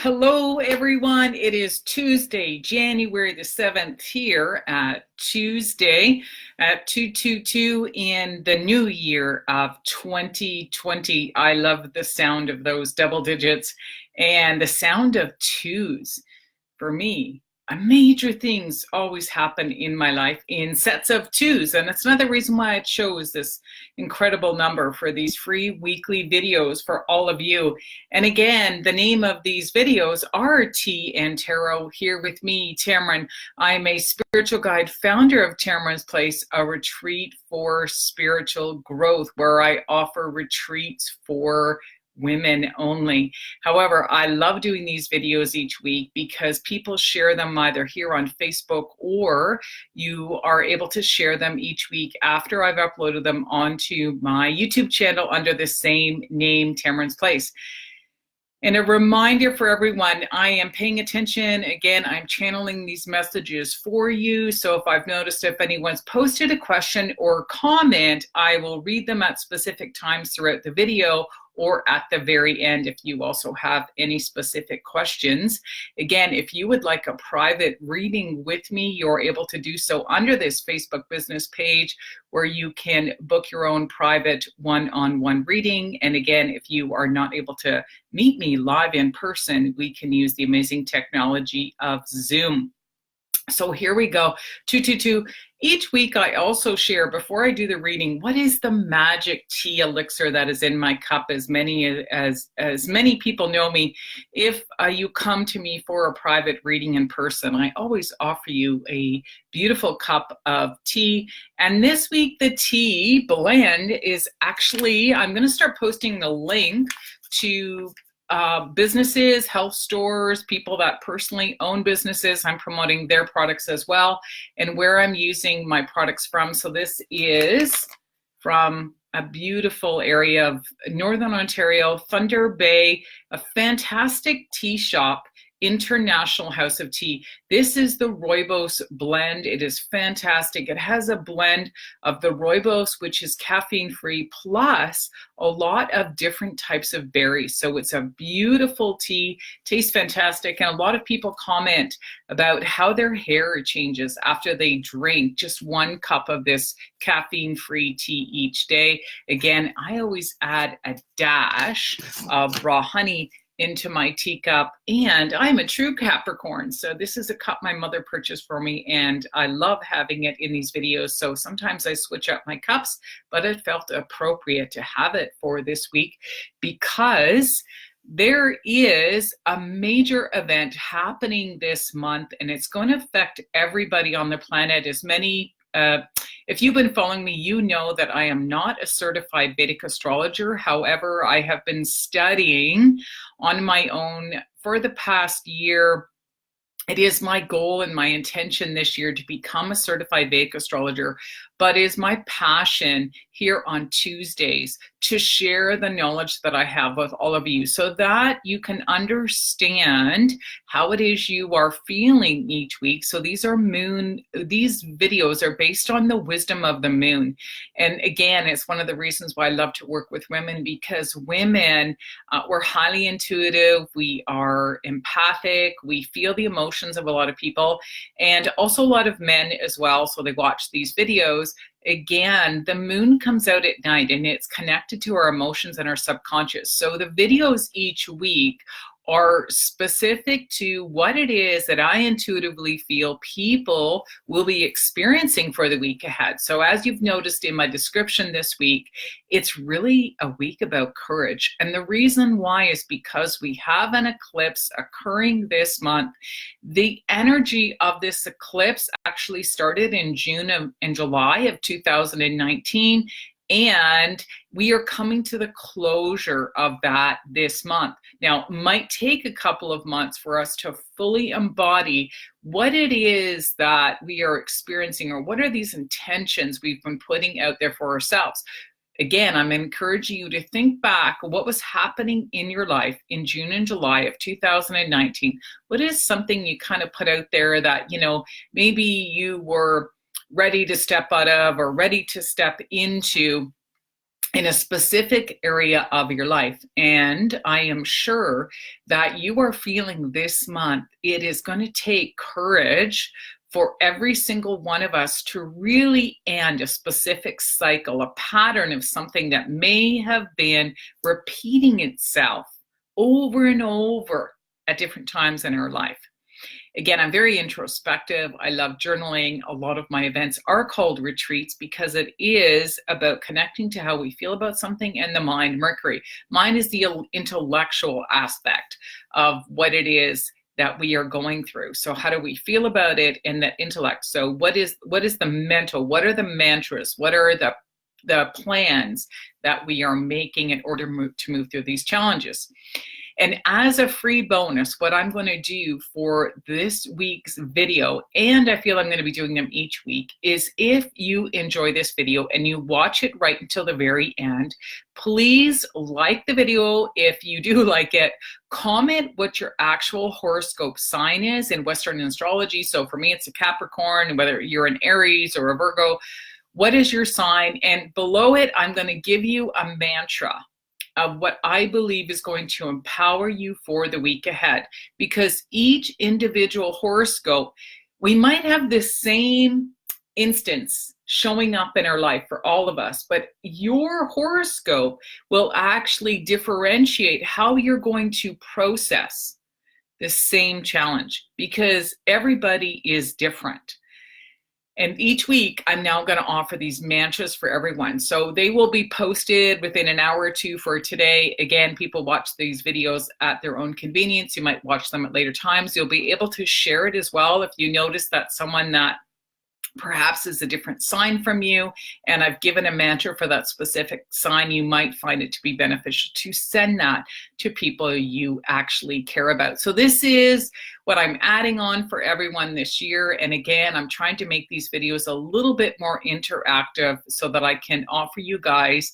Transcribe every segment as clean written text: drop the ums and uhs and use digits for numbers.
Hello, everyone. It is Tuesday, January the 7th here at Tuesday at 222 in the new year of 2020. I love the sound of those double digits and the sound of twos. For me, major things always happen in my life in sets of twos. And that's another reason why I chose this incredible number for these free weekly videos for all of you. And again, the name of these videos are Tea and Tarot. Here with me, Tammeron. I'm a spiritual guide, founder of Tammeron's Place, a retreat for spiritual growth, where I offer retreats for women only. However, I love doing these videos each week because people share them either here on Facebook, or you are able to share them each week after I've uploaded them onto my YouTube channel under the same name, Tammeron's Place. And a reminder for everyone, I am paying attention. Again, I'm channeling these messages for you. So if I've noticed if anyone's posted a question or comment, I will read them at specific times throughout the video, or at the very end if you also have any specific questions. Again, if you would like a private reading with me, you're able to do so under this Facebook business page, where you can book your own private one-on-one reading. And again, if you are not able to meet me live in person, we can use the amazing technology of Zoom. So here we go, 222. Each week I also share, before I do the reading, what is the magic tea elixir that is in my cup. As many people know me, if you come to me for a private reading in person, I always offer you a beautiful cup of tea. And this week the tea blend is actually, I'm going to start posting the link to businesses, health stores, people that personally own businesses. I'm promoting their products as well, and where I'm using my products from. So this is from a beautiful area of Northern Ontario, Thunder Bay, a fantastic tea shop, International House of Tea. This is the Rooibos blend. It is fantastic. It has a blend of the Rooibos, which is caffeine free, plus a lot of different types of berries. So it's a beautiful tea, tastes fantastic. And a lot of people comment about how their hair changes after they drink just one cup of this caffeine free tea each day. Again, I always add a dash of raw honey into my teacup, and I'm a true Capricorn, so this is a cup my mother purchased for me, and I love having it in these videos. So sometimes I switch up my cups, but it felt appropriate to have it for this week because there is a major event happening this month, and it's going to affect everybody on the planet. As many if you've been following me, you know that I am not a certified Vedic astrologer. However, I have been studying on my own for the past year. It is my goal and my intention this year to become a certified Vedic astrologer, but it is my passion here on Tuesdays to share the knowledge that I have with all of you, so that you can understand how it is you are feeling each week. So these videos are based on the wisdom of the moon. And again, it's one of the reasons why I love to work with women, because women, we're highly intuitive, we are empathic, we feel the emotions of a lot of people, and also a lot of men as well. So they watch these videos. Again, the moon comes out at night, and it's connected to our emotions and our subconscious. So the videos each week are specific to what it is that I intuitively feel people will be experiencing for the week ahead. So as you've noticed in my description this week, it's really a week about courage. And the reason why is because we have an eclipse occurring this month. The energy of this eclipse actually started in June and July of 2019. And we are coming to the closure of that this month. Now, it might take a couple of months for us to fully embody what it is that we are experiencing, or what are these intentions we've been putting out there for ourselves. Again, I'm encouraging you to think back what was happening in your life in June and July of 2019. What is something you kind of put out there that, maybe you were ready to step out of or ready to step into, in a specific area of your life. And I am sure that you are feeling this month, it is going to take courage for every single one of us to really end a specific cycle, a pattern of something that may have been repeating itself over and over at different times in our life. Again, I'm very introspective. I love journaling. A lot of my events are called retreats because it is about connecting to how we feel about something and the mind, Mercury. Mind is the intellectual aspect of what it is that we are going through. So how do we feel about it and the intellect? So what is the mental? What are the mantras? What are the plans that we are making in order to move through these challenges? And as a free bonus, what I'm going to do for this week's video, and I feel I'm going to be doing them each week, is if you enjoy this video and you watch it right until the very end, please like the video if you do like it. Comment what your actual horoscope sign is in Western astrology. So for me, it's a Capricorn, whether you're an Aries or a Virgo. What is your sign? And below it, I'm going to give you a mantra of what I believe is going to empower you for the week ahead. Because each individual horoscope, we might have the same instance showing up in our life for all of us, but your horoscope will actually differentiate how you're going to process the same challenge, because everybody is different. And each week, I'm now going to offer these mantras for everyone. So they will be posted within an hour or two for today. Again, people watch these videos at their own convenience. You might watch them at later times. You'll be able to share it as well if you notice that someone that perhaps is a different sign from you, and I've given a mantra for that specific sign, you might find it to be beneficial to send that to people you actually care about. So this is what I'm adding on for everyone this year. And again, I'm trying to make these videos a little bit more interactive so that I can offer you guys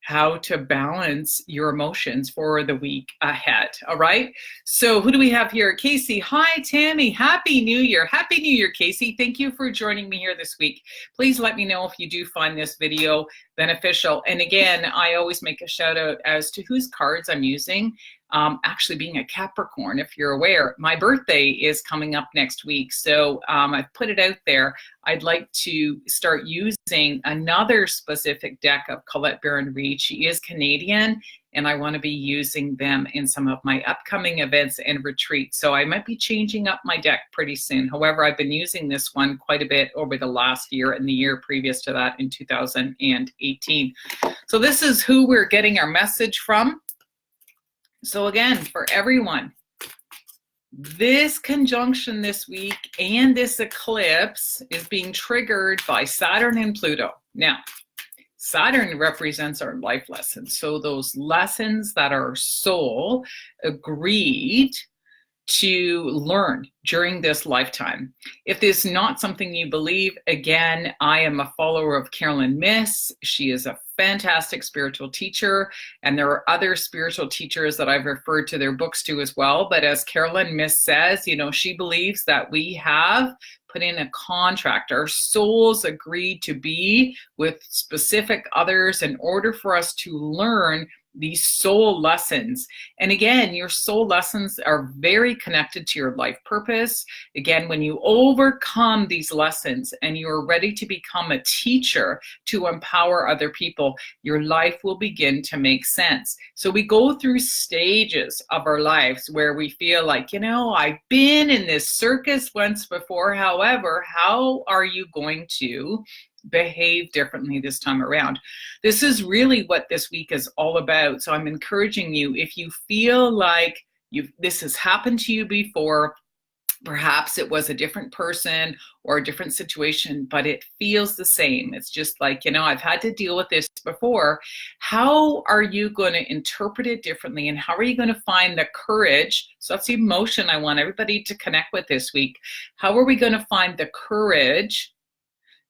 how to balance your emotions for the week ahead. All right. So who do we have here? Casey. Hi, Tammy. Happy New Year. Happy New Year, Casey. Thank you for joining me here this week. Please let me know if you do find this video beneficial. And again, I always make a shout out as to whose cards I'm using. Actually being a Capricorn, if you're aware, my birthday is coming up next week. So I've put it out there. I'd like to start using another specific deck of Colette Baron-Reid. She is Canadian, and I want to be using them in some of my upcoming events and retreats. So I might be changing up my deck pretty soon. However, I've been using this one quite a bit over the last year and the year previous to that in 2018. So this is who we're getting our message from. So again, for everyone, this conjunction this week and this eclipse is being triggered by Saturn and Pluto. Now, Saturn represents our life lessons. So those lessons that our soul agreed to learn during this lifetime. If this is not something you believe, again, I am a follower of Carolyn Myss. She is a fantastic spiritual teacher, and there are other spiritual teachers that I've referred to their books to as well. But as Carolyn Myss says, you know, she believes that we have put in a contract. Our souls agreed to be with specific others in order for us to learn these soul lessons. And again, your soul lessons are very connected to your life purpose. Again, when you overcome these lessons and you're ready to become a teacher to empower other people, your life will begin to make sense. So we go through stages of our lives where we feel like, you know, I've been in this circus once before. However, how are you going to behave differently this time around? This is really what this week is all about. So I'm encouraging you, if you feel like this has happened to you before, perhaps it was a different person or a different situation, but it feels the same. It's just like, you know, I've had to deal with this before. How are you going to interpret it differently? And how are you going to find the courage? So that's the emotion I want everybody to connect with this week. How are we going to find the courage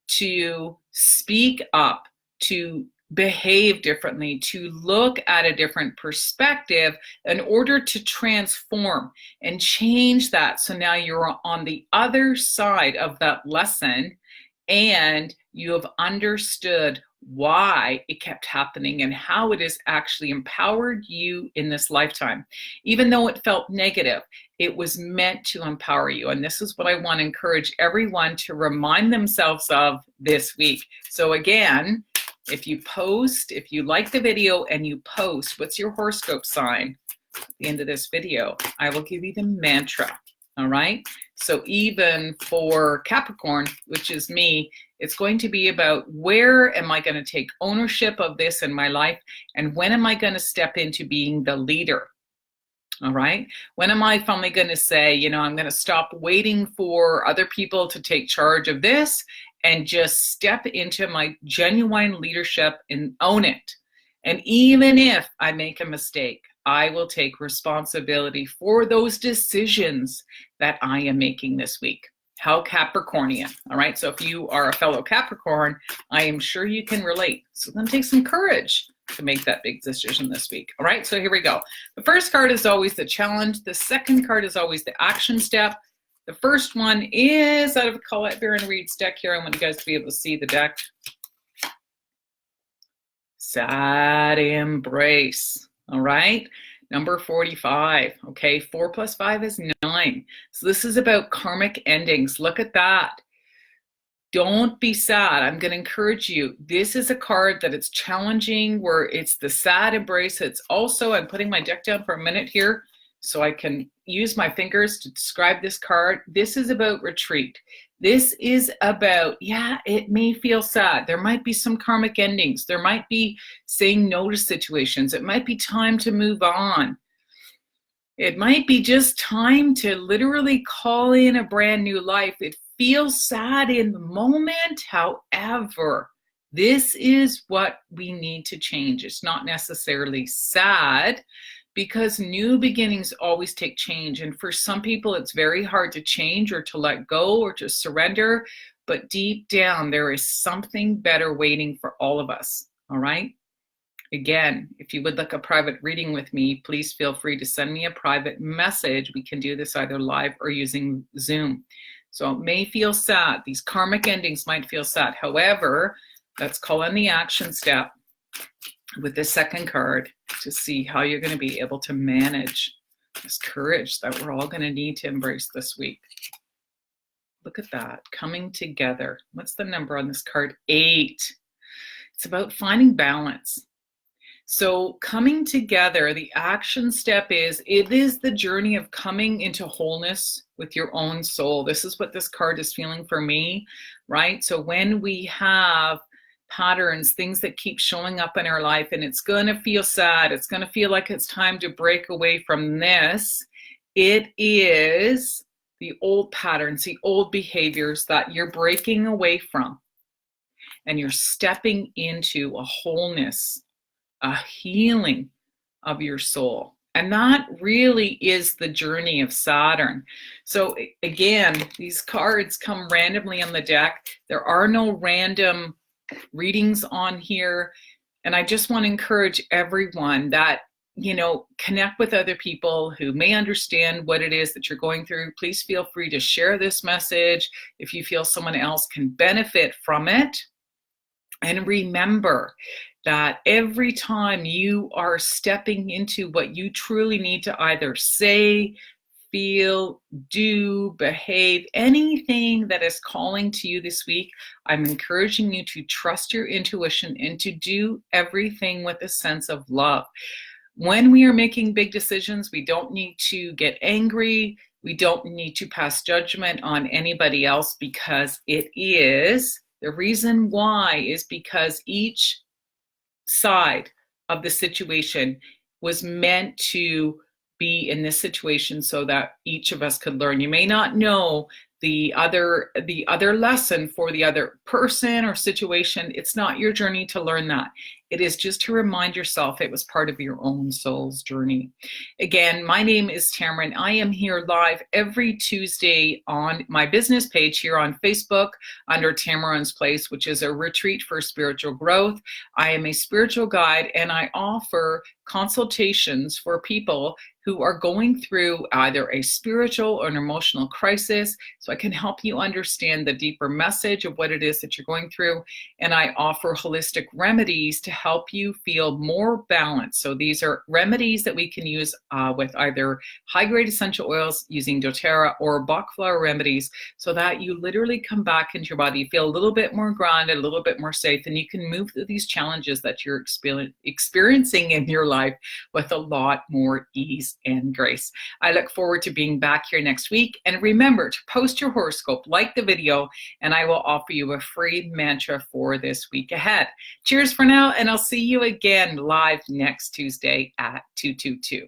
to speak up, to behave differently, to look at a different perspective in order to transform and change that? So now you're on the other side of that lesson and you have understood why it kept happening and how it has actually empowered you in this lifetime. Even though it felt negative, it was meant to empower you. And this is what I want to encourage everyone to remind themselves of this week. So again, if you like the video and you post, what's your horoscope sign at the end of this video, I will give you the mantra. All right. So even for Capricorn, which is me, it's going to be about where am I going to take ownership of this in my life? And when am I going to step into being the leader? All right. When am I finally going to say, I'm going to stop waiting for other people to take charge of this and just step into my genuine leadership and own it. And even if I make a mistake, I will take responsibility for those decisions that I am making this week. How Capricornian, all right? So if you are a fellow Capricorn, I am sure you can relate. So it's going to take some courage to make that big decision this week, all right? So here we go. The first card is always the challenge. The second card is always the action step. The first one is out of Colette Baron Reed's deck here. I want you guys to be able to see the deck. Sad embrace, all right? Number 45, okay? 4 plus 5 is 9. So this is about karmic endings. Look at that. Don't be sad. I'm going to encourage you. This is a card that it's challenging, where it's the sad embrace. It's also, I'm putting my deck down for a minute here so I can use my fingers to describe this card. This is about retreat. This is about, it may feel sad. There might be some karmic endings. There might be saying no to situations. It might be time to move on. It might be just time to literally call in a brand new life. It feels sad in the moment. However, this is what we need to change. It's not necessarily sad, because new beginnings always take change. And for some people, it's very hard to change or to let go or to surrender. But deep down, there is something better waiting for all of us. All right. Again, if you would like a private reading with me, please feel free to send me a private message. We can do this either live or using Zoom. So it may feel sad. These karmic endings might feel sad. However, let's call in the action step with the second card to see how you're going to be able to manage this courage that we're all going to need to embrace this week. Look at that, coming together. What's the number on this card? 8. It's about finding balance. So coming together, the action step is, it is the journey of coming into wholeness with your own soul. This is what this card is feeling for me, right? So when we have patterns, things that keep showing up in our life, and it's going to feel sad, it's going to feel like it's time to break away from this. It is the old patterns, the old behaviors that you're breaking away from, and you're stepping into a wholeness, a healing of your soul. And that really is the journey of Saturn. So again, these cards come randomly on the deck. There are no random readings on here. And I just want to encourage everyone that, connect with other people who may understand what it is that you're going through. Please feel free to share this message if you feel someone else can benefit from it. And remember that every time you are stepping into what you truly need to either say, feel, do, behave, anything that is calling to you this week, I'm encouraging you to trust your intuition and to do everything with a sense of love. When we are making big decisions, we don't need to get angry. We don't need to pass judgment on anybody else, because the reason why is because each side of the situation was meant to be in this situation so that each of us could learn. You may not know the other lesson for the other person or situation. It's not your journey to learn that. It is just to remind yourself it was part of your own soul's journey. Again, my name is Tammeron. I am here live every Tuesday on my business page here on Facebook under Tammeron's Place, which is a retreat for spiritual growth. I am a spiritual guide, and I offer consultations for people who are going through either a spiritual or an emotional crisis. So I can help you understand the deeper message of what it is that you're going through. And I offer holistic remedies to help you feel more balanced. So these are remedies that we can use with either high-grade essential oils using doTERRA or Bach flower remedies, so that you literally come back into your body, feel a little bit more grounded, a little bit more safe, and you can move through these challenges that you're experiencing in your life with a lot more ease and grace. I look forward to being back here next week. And remember to post your horoscope, like the video, and I will offer you a free mantra for this week ahead. Cheers for now, and I'll see you again live next Tuesday at 222.